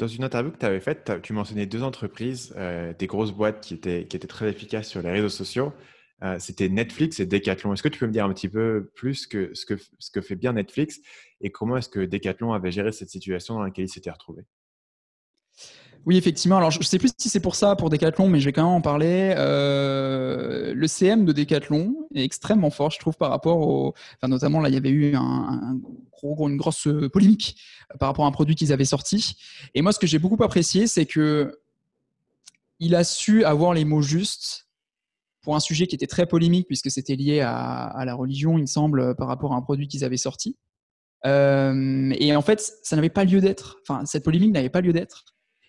dans une interview que tu avais faite, tu mentionnais deux entreprises, des grosses boîtes qui étaient très efficaces sur les réseaux sociaux. C'était Netflix et Decathlon. Est-ce que tu peux me dire un petit peu plus ce que fait bien Netflix et comment est-ce que Decathlon avait géré cette situation dans laquelle il s'était retrouvé? Oui, effectivement. Alors, je ne sais plus si c'est pour ça, pour Decathlon, mais je vais quand même en parler. Le CM de Decathlon est extrêmement fort, je trouve, par rapport au. Enfin, notamment, là, il y avait eu une grosse polémique par rapport à un produit qu'ils avaient sorti. Et moi, ce que j'ai beaucoup apprécié, c'est que il a su avoir les mots justes pour un sujet qui était très polémique, puisque c'était lié à la religion, il me semble, par rapport à un produit qu'ils avaient sorti. Et en fait, ça n'avait pas lieu d'être. Enfin, cette polémique n'avait pas lieu d'être.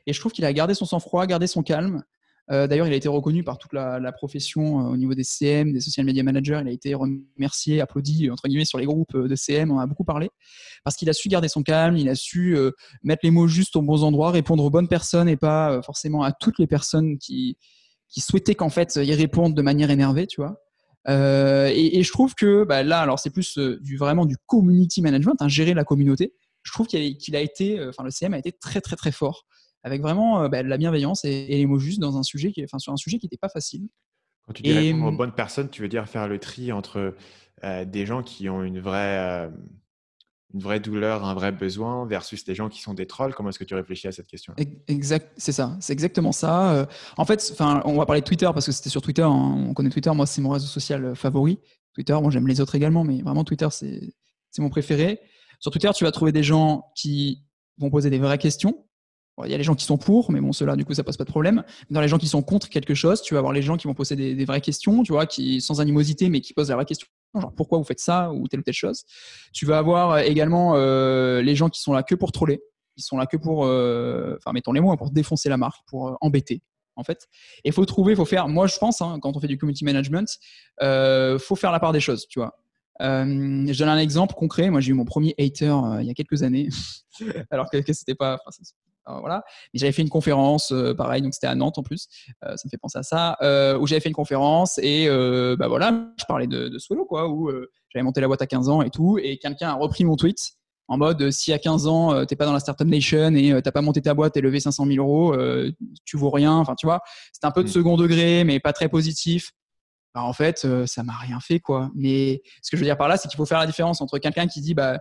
Et je trouve qu'il a gardé son sang-froid, gardé son calme. D'ailleurs, il a été reconnu par toute la profession au niveau des CM, des social media managers. Il a été remercié, applaudi, entre guillemets, sur les groupes de CM. On en a beaucoup parlé. Parce qu'il a su garder son calme, il a su mettre les mots justes aux bons endroits, répondre aux bonnes personnes et pas forcément à toutes les personnes qui souhaitaient qu'en fait, y répondent de manière énervée, tu vois. Et je trouve que bah, là, alors c'est plus vraiment du community management, hein, gérer la communauté. Je trouve qu'il a été, enfin le CM a été très très très fort, avec vraiment de la bienveillance et les mots justes dans un sujet sur un sujet qui n'était pas facile. Quand tu dis Et répondre aux bonnes personnes, tu veux dire faire le tri entre des gens qui ont une vraie douleur, un vrai besoin versus des gens qui sont des trolls. Comment est-ce que tu réfléchis à cette question-là? exact, c'est ça, c'est exactement ça. En fait, enfin, on va parler de Twitter parce que c'était sur Twitter. Hein, on connaît Twitter. Moi, c'est mon réseau social favori. Twitter, moi, j'aime les autres également, mais vraiment Twitter, c'est mon préféré. Sur Twitter, tu vas trouver des gens qui vont poser des vraies questions. Bon, il y a les gens qui sont pour, mais bon, ceux-là, du coup, ça pose pas de problème. Dans les gens qui sont contre quelque chose, tu vas avoir les gens qui vont poser des vraies questions, tu vois, qui sans animosité, mais qui posent la vraie question, genre pourquoi vous faites ça ou telle chose. Tu vas avoir également les gens qui sont là que pour troller, qui sont là que pour, enfin, mettons les mots, hein, pour défoncer la marque, pour embêter, en fait. Et il faut faire, moi, je pense, hein, quand on fait du community management, faut faire la part des choses, tu vois. Je donne un exemple concret. Moi, j'ai eu mon premier hater il y a quelques années, alors que c'était pas. Enfin, voilà. Mais j'avais fait une conférence, pareil, donc c'était à Nantes en plus. Ça me fait penser à ça, où j'avais fait une conférence et bah voilà, je parlais de Swallow, quoi, où j'avais monté la boîte à 15 ans et tout, et quelqu'un a repris mon tweet en mode si à 15 ans t'es pas dans la startup nation et t'as pas monté ta boîte et levé 500 000 euros, tu vaux rien. Enfin, tu vois, c'était un peu de Hmm. second degré, mais pas très positif. Bah, en fait, ça m'a rien fait, quoi. Mais ce que je veux dire par là, c'est qu'il faut faire la différence entre quelqu'un qui dit, bah,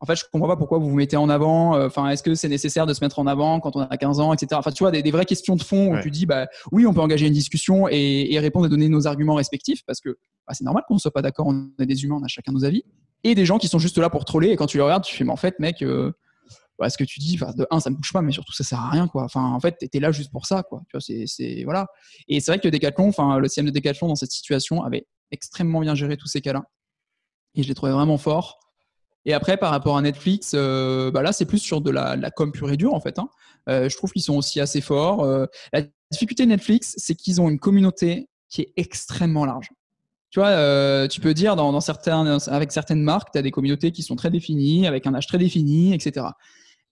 en fait, je comprends pas pourquoi vous vous mettez en avant. Enfin, est-ce que c'est nécessaire de se mettre en avant quand on a 15 ans, etc. Enfin, tu vois, des vraies questions de fond où Ouais. tu dis, bah, oui, on peut engager une discussion et répondre et donner nos arguments respectifs parce que bah, c'est normal qu'on ne soit pas d'accord. On est des humains, on a chacun nos avis. Et des gens qui sont juste là pour troller. Et quand tu les regardes, tu fais, mais en fait, mec, bah, ce que tu dis, de un, ça me touche pas, mais surtout, ça sert à rien, quoi. Enfin, en fait, t'es là juste pour ça, quoi. Tu vois, voilà. Et c'est vrai que Decathlon, enfin, le CM de Decathlon dans cette situation avait extrêmement bien géré tous ces cas-là. Et je l'ai trouvé vraiment fort. Et après, par rapport à Netflix, bah là, c'est plus sur de la com pure et dure, en fait. Hein. Je trouve qu'ils sont aussi assez forts. La difficulté de Netflix, c'est qu'ils ont une communauté qui est extrêmement large. Tu vois, tu peux dire avec certaines marques, tu as des communautés qui sont très définies, avec un âge très défini, etc.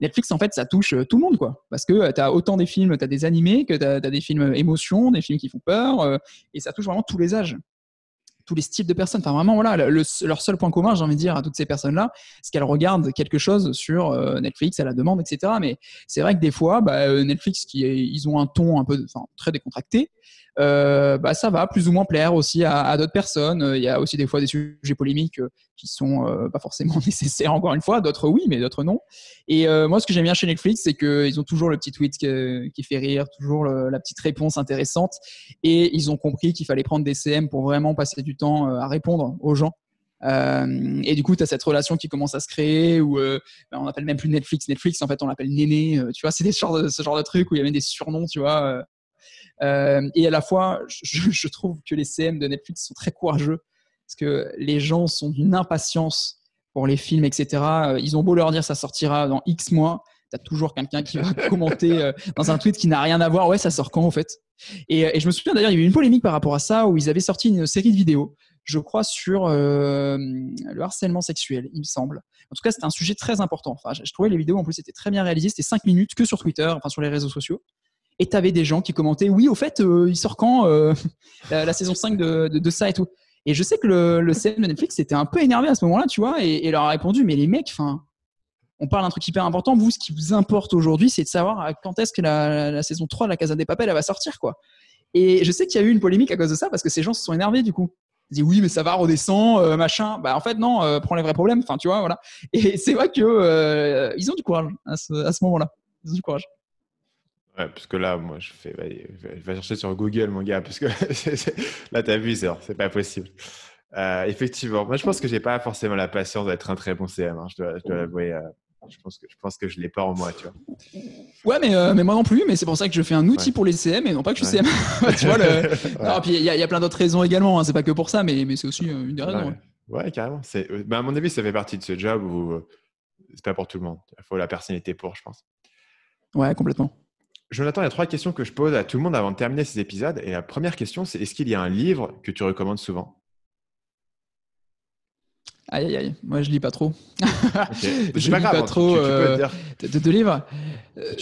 Netflix, en fait, ça touche tout le monde, quoi. Parce que tu as autant des films, tu as des animés, que tu as des films émotions, des films qui font peur, et ça touche vraiment tous les âges, tous les types de personnes. Enfin, vraiment, voilà, leur seul point commun, j'ai envie de dire, à toutes ces personnes-là, c'est qu'elles regardent quelque chose sur Netflix à la demande, etc. Mais c'est vrai que des fois, bah, Netflix, ils ont un ton un peu, enfin, très décontracté. Bah, ça va plus ou moins plaire aussi à d'autres personnes. Il y a aussi des fois des sujets polémiques qui sont pas forcément nécessaires, encore une fois. D'autres oui, mais d'autres non. Et moi, ce que j'aime bien chez Netflix, c'est qu'ils ont toujours le petit tweet qui fait rire, toujours la petite réponse intéressante. Et ils ont compris qu'il fallait prendre des CM pour vraiment passer du temps à répondre aux gens. Et du coup, tu as cette relation qui commence à se créer où on n'appelle même plus Netflix, en fait, on l'appelle Néné. Tu vois, c'est ce genre de truc où il y avait des surnoms, tu vois. Et à la fois, je trouve que les CM de Netflix sont très courageux parce que les gens sont d'une impatience pour les films, etc. Ils ont beau leur dire ça sortira dans X mois, t'as toujours quelqu'un qui va commenter dans un tweet qui n'a rien à voir. Ouais, ça sort quand en fait? Et je me souviens d'ailleurs, il y a eu une polémique par rapport à ça où ils avaient sorti une série de vidéos, je crois, sur le harcèlement sexuel, il me semble. En tout cas, c'était un sujet très important. Enfin, je trouvais les vidéos en plus étaient très bien réalisées. C'était 5 minutes que sur Twitter, enfin sur les réseaux sociaux. Et tu avais des gens qui commentaient oui, au fait, il sort quand la saison 5 de ça et tout. Et je sais que le CM de Netflix était un peu énervé à ce moment-là, tu vois, et leur a répondu mais les mecs, enfin, on parle d'un truc hyper important. Vous, ce qui vous importe aujourd'hui, c'est de savoir quand est-ce que la saison 3 de la Casa des Papel elle va sortir, quoi. Et je sais qu'il y a eu une polémique à cause de ça parce que ces gens se sont énervés du coup. Ils disent oui, mais ça va, redescend, machin. Bah en fait non, prends les vrais problèmes. Enfin, tu vois, voilà. Et c'est vrai que ils ont du courage à ce moment-là. Ils ont du courage. Ouais, parce que là, moi, je fais, va chercher sur Google, mon gars, parce que là, t'as vu, c'est pas possible. Effectivement, moi, je pense que j'ai pas forcément la patience d'être un très bon CM, hein, je dois l'avouer. Je pense que je l'ai pas en moi, tu vois. Ouais, mais moi non plus. Mais c'est pour ça que je fais un outil Ouais. pour les CM et non pas que je suis Ouais. CM. Tu vois le. Ouais. Non, puis il y a plein d'autres raisons également. Hein. C'est pas que pour ça, mais c'est aussi une des raisons. Ouais. Ouais, carrément. À mon avis, ça fait partie de ce job où c'est pas pour tout le monde. Il faut la personnalité pour, je pense. Ouais, complètement. Jonathan, il y a 3 questions que je pose à tout le monde avant de terminer ces épisodes. Et la première question, c'est est-ce qu'il y a un livre que tu recommandes souvent? Aïe, aïe, aïe. Moi, je lis pas trop. Ok, c'est Je pas lis grave, pas hein, trop tu peux dire. de livres.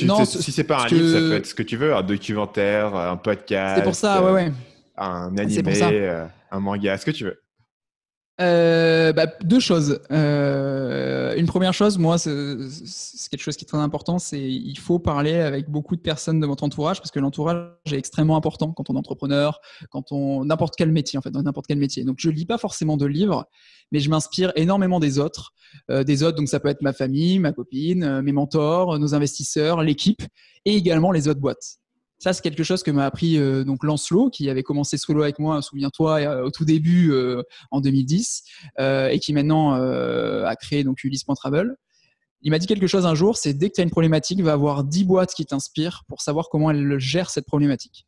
Non, Si c'est pas ce un livre, ça peut que être ce que tu veux, un documentaire, un c'est pour podcast, ça. Ouais, ouais. un C'est pour animé, ça. un manga, ce que tu veux. Deux choses. Une première chose, moi, c'est quelque chose qui est très important, c'est il faut parler avec beaucoup de personnes de votre entourage parce que l'entourage est extrêmement important quand on est entrepreneur, quand on n'importe quel métier en fait, dans n'importe quel métier. Donc je lis pas forcément de livres, mais je m'inspire énormément des autres, donc ça peut être ma famille, ma copine, mes mentors, nos investisseurs, l'équipe et également les autres boîtes. Ça, c'est quelque chose que m'a appris donc Lancelot, qui avait commencé solo avec moi, souviens-toi, au tout début en 2010, et qui maintenant a créé donc Ulysse.travel. Il m'a dit quelque chose un jour, c'est dès que tu as une problématique, va avoir 10 boîtes qui t'inspirent pour savoir comment elles gèrent cette problématique.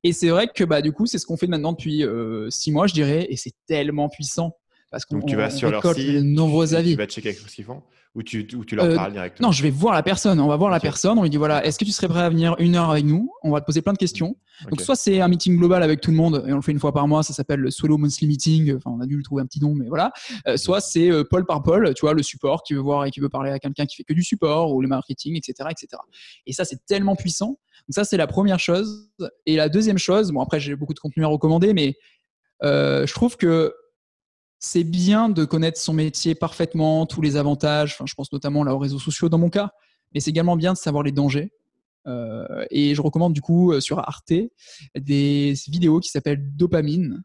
Et c'est vrai que du coup, c'est ce qu'on fait maintenant depuis 6 mois, je dirais, et c'est tellement puissant parce qu'on Donc tu vas on sur leur récolte de site nombreux et tu avis. vas checker ce qu'ils font ou tu leur Euh, parles non, directement. je vais voir la personne. On va voir la Ok, personne. On lui dit voilà, d'accord. est-ce que tu serais prêt à venir 1 heure avec nous? On va te poser plein de questions. Donc, Ok. soit c'est un meeting global avec tout le monde et on le fait une fois par mois. Ça s'appelle le Solo Monthly Meeting. Enfin, on a dû le trouver un petit nom, mais voilà. Soit c'est Paul par Paul, tu vois, le support qui veut voir et qui veut parler à quelqu'un qui fait que du support ou le marketing, etc., etc. Et ça, c'est tellement puissant. Donc, ça, c'est la première chose. Et la deuxième chose, bon, après, j'ai beaucoup de contenu à recommander, mais je trouve que c'est bien de connaître son métier parfaitement, tous les avantages. Enfin, je pense notamment là aux réseaux sociaux dans mon cas, mais c'est également bien de savoir les dangers. Et je recommande du coup sur Arte des vidéos qui s'appellent Dopamine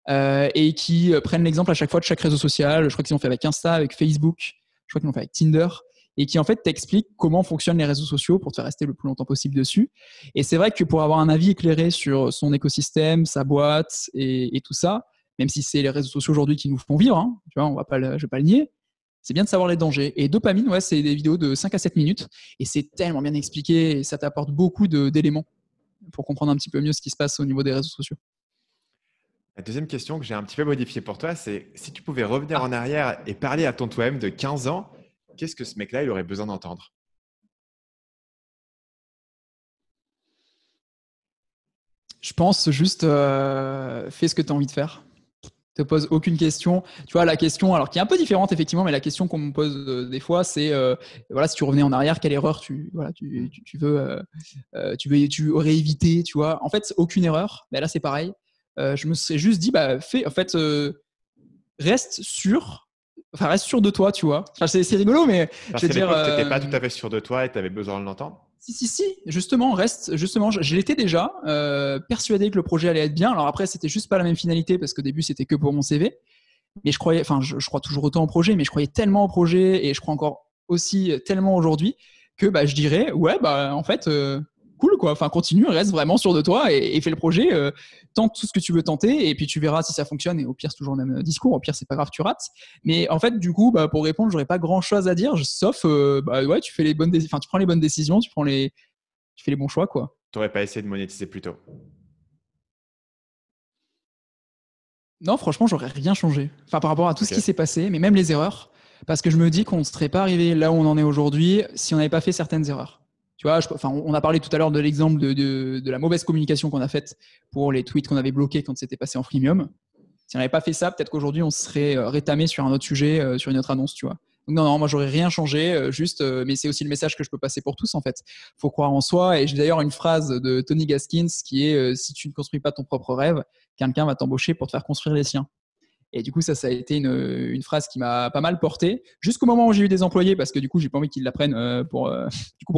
et qui prennent l'exemple à chaque fois de chaque réseau social. Je crois qu'ils ont fait avec Insta, avec Facebook, je crois qu'ils l'ont fait avec Tinder et qui en fait t'expliquent comment fonctionnent les réseaux sociaux pour te faire rester le plus longtemps possible dessus. Et c'est vrai que pour avoir un avis éclairé sur son écosystème, sa boîte et tout ça, même si c'est les réseaux sociaux aujourd'hui qui nous font vivre, hein, tu vois, je vais pas le nier, c'est bien de savoir les dangers. Et Dopamine, ouais, c'est des vidéos de 5 à 7 minutes et c'est tellement bien expliqué et ça t'apporte beaucoup d'éléments pour comprendre un petit peu mieux ce qui se passe au niveau des réseaux sociaux. La deuxième question que j'ai un petit peu modifiée pour toi, c'est si tu pouvais revenir en Ah, arrière et parler à ton toi-même de 15 ans, qu'est-ce que ce mec-là, il aurait besoin d'entendre? je pense juste fais ce que tu as envie de faire. Te pose aucune question. Tu vois, la question, alors qui est un peu différente effectivement, mais la question qu'on me pose des fois, c'est voilà, si tu revenais en arrière, quelle erreur tu aurais évité, tu vois. En fait, aucune erreur. Mais là, c'est pareil. Je me serais juste dit, reste sûr. Enfin, reste sûr de toi, tu vois. Enfin, c'est rigolo, mais je Parce veux qu'à dire, l'époque, tu n'étais pas tout à fait sûr de toi et tu avais besoin de l'entendre. si, justement, justement, je l'étais déjà, persuadé que le projet allait être bien. Alors après, c'était juste pas la même finalité parce qu'au début, c'était que pour mon CV. Mais je croyais, enfin, je crois toujours autant au projet, mais je croyais tellement au projet et je crois encore aussi tellement aujourd'hui que je dirais, ouais, en fait, cool, quoi. Enfin, continue, reste vraiment sûr de toi et fais le projet, tente tout ce que tu veux tenter et puis tu verras si ça fonctionne. Et au pire, c'est toujours le même discours. Au pire, c'est pas grave, tu rates. Mais en fait, du coup, pour répondre, j'aurais pas grand chose à dire, sauf, ouais, tu fais les bonnes, enfin, tu prends les bonnes décisions, tu fais les bons choix, quoi. Tu n'aurais pas essayé de monétiser plus tôt. Non, franchement, j'aurais rien changé. Enfin, par rapport à tout ce Ok. qui s'est passé, mais même les erreurs. Parce que je me dis qu'on ne serait pas arrivé là où on en est aujourd'hui si on n'avait pas fait certaines erreurs. Tu vois, enfin, on a parlé tout à l'heure de l'exemple de la mauvaise communication qu'on a faite pour les tweets qu'on avait bloqués quand c'était passé en freemium. Si on n'avait pas fait ça, peut-être qu'aujourd'hui, on serait rétamé sur un autre sujet, sur une autre annonce, tu vois. Donc non, moi, j'aurais rien changé, mais c'est aussi le message que je peux passer pour tous, en fait. Faut croire en soi. Et j'ai d'ailleurs une phrase de Tony Gaskins qui est si tu ne construis pas ton propre rêve, quelqu'un va t'embaucher pour te faire construire les siens. Et du coup, ça a été une phrase qui m'a pas mal porté jusqu'au moment où j'ai eu des employés parce que du coup, j'ai pas envie qu'ils l'apprennent pour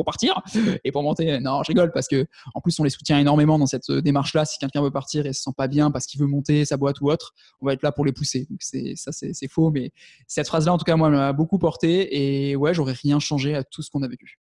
partir et pour monter. Non, je rigole parce que en plus, on les soutient énormément dans cette démarche-là. Si quelqu'un veut partir et se sent pas bien parce qu'il veut monter sa boîte ou autre, on va être là pour les pousser. Donc c'est faux, mais cette phrase-là, en tout cas, moi, m'a beaucoup porté et ouais, j'aurais rien changé à tout ce qu'on a vécu.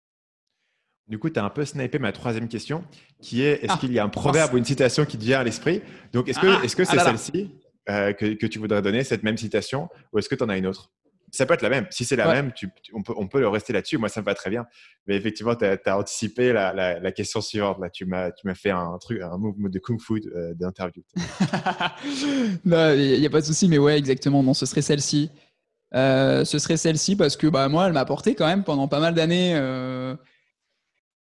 Du coup, tu as un peu snipé ma troisième question, qui est est-ce Ah, qu'il y a un proverbe mince. ou une citation qui te vient à l'esprit? Donc, est-ce que c'est là là. celle-ci que tu voudrais donner, cette même citation, ou est-ce que tu en as une autre? Ça peut être la même. Si c'est la Ouais. même, on peut le rester là-dessus. Moi, ça me va très bien. Mais effectivement, tu as anticipé la question suivante. Là, tu m'as fait un move de kung-fu d'interview. Non, il n'y a pas de souci, mais ouais, exactement. Non, ce serait celle-ci. Ce serait celle-ci parce que bah, moi, elle m'a apporté quand même pendant pas mal d'années.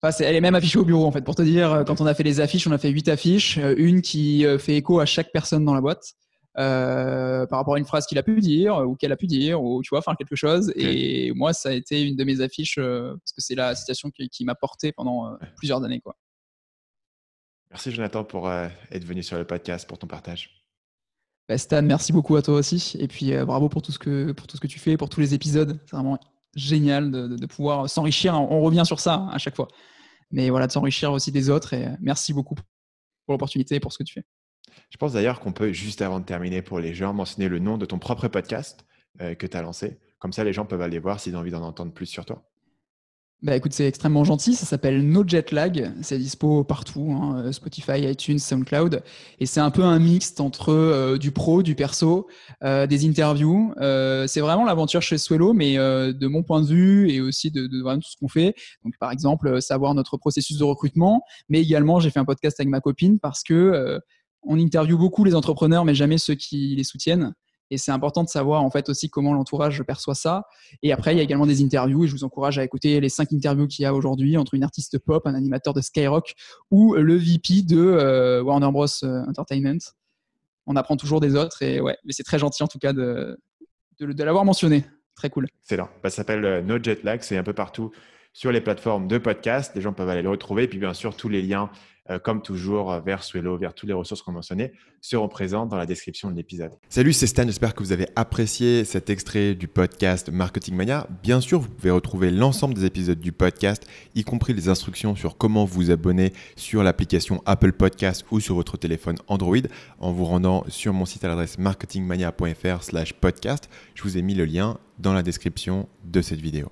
Enfin, elle est même affichée au bureau, en fait. Pour te dire, quand on a fait les affiches, on a fait 8 affiches. Une qui fait écho à chaque personne dans la boîte. Par rapport à une phrase qu'il a pu dire ou qu'elle a pu dire ou tu vois faire quelque chose Okay. et moi ça a été une de mes affiches parce que c'est la citation qui m'a porté pendant plusieurs années quoi. Merci Jonathan pour être venu sur le podcast, pour ton partage. Bah, Stan, merci beaucoup à toi aussi et puis bravo pour tout ce que tu fais, pour tous les épisodes, c'est vraiment génial de pouvoir s'enrichir, on revient sur ça à chaque fois, mais voilà de s'enrichir aussi des autres et merci beaucoup pour l'opportunité et pour ce que tu fais. Je pense d'ailleurs qu'on peut, juste avant de terminer, pour les gens, mentionner le nom de ton propre podcast que tu as lancé. Comme ça, les gens peuvent aller voir s'ils ont envie d'en entendre plus sur toi. Bah écoute, c'est extrêmement gentil. Ça s'appelle No Jet Lag. C'est dispo partout, hein, Spotify, iTunes, SoundCloud. Et c'est un peu un mixte entre du pro, du perso, des interviews. C'est vraiment l'aventure chez Swello, mais de mon point de vue et aussi de vraiment tout ce qu'on fait. Donc par exemple, savoir notre processus de recrutement. Mais également, j'ai fait un podcast avec ma copine parce que on interviewe beaucoup les entrepreneurs, mais jamais ceux qui les soutiennent. Et c'est important de savoir en fait aussi comment l'entourage perçoit ça. Et après, il y a également des interviews et je vous encourage à écouter les 5 interviews qu'il y a aujourd'hui entre une artiste pop, un animateur de Skyrock ou le VP de Warner Bros. Entertainment. On apprend toujours des autres et ouais, mais c'est très gentil en tout cas de l'avoir mentionné. Très cool. Excellent. Ça s'appelle No Jet Lag. C'est un peu partout sur les plateformes de podcast. Les gens peuvent aller le retrouver. Et puis, bien sûr, tous les liens, comme toujours, vers Swello, vers toutes les ressources qu'on mentionnait, seront présents dans la description de l'épisode. Salut, c'est Stan. J'espère que vous avez apprécié cet extrait du podcast Marketing Mania. Bien sûr, vous pouvez retrouver l'ensemble des épisodes du podcast, y compris les instructions sur comment vous abonner sur l'application Apple Podcast ou sur votre téléphone Android en vous rendant sur mon site à l'adresse marketingmania.fr/podcast. Je vous ai mis le lien dans la description de cette vidéo.